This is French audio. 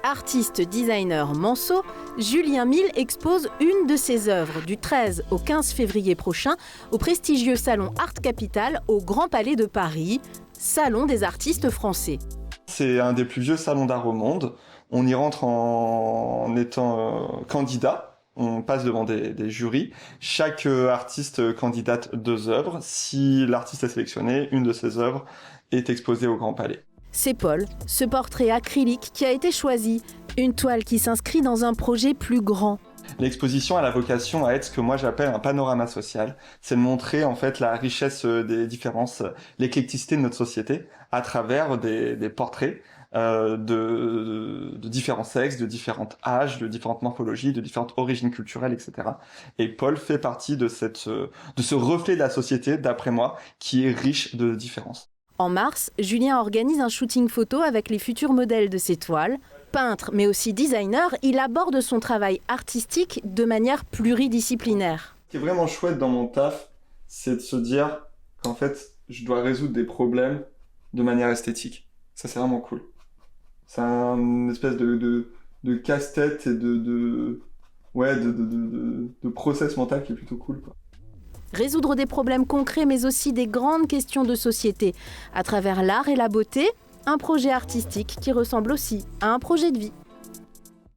Artiste designer manceau, Julien Mille expose une de ses œuvres du 13 au 15 février prochain au prestigieux salon Art Capital au Grand Palais de Paris, salon des artistes français. C'est un des plus vieux salons d'art au monde. On y rentre en étant candidat. On passe devant des jurys. Chaque artiste candidate 2 œuvres. Si l'artiste est sélectionné, une de ses œuvres est exposée au Grand Palais. C'est Paul, ce portrait acrylique qui a été choisi. Une toile qui s'inscrit dans un projet plus grand. L'exposition a la vocation à être ce que moi j'appelle un panorama social. C'est de montrer en fait la richesse des différences, l'éclecticité de notre société à travers des portraits de différents sexes, de différents âges, de différentes morphologies, de différentes origines culturelles, etc. Et Paul fait partie de ce reflet de la société, d'après moi, qui est riche de différences. En mars, Julien organise un shooting photo avec les futurs modèles de ses toiles. Peintre, mais aussi designer, il aborde son travail artistique de manière pluridisciplinaire. Ce qui est vraiment chouette dans mon taf, c'est de se dire qu'en fait, je dois résoudre des problèmes de manière esthétique. Ça, c'est vraiment cool. C'est une espèce de casse-tête et de process mental qui est plutôt cool, quoi. Résoudre des problèmes concrets, mais aussi des grandes questions de société. À travers l'art et la beauté, un projet artistique qui ressemble aussi à un projet de vie.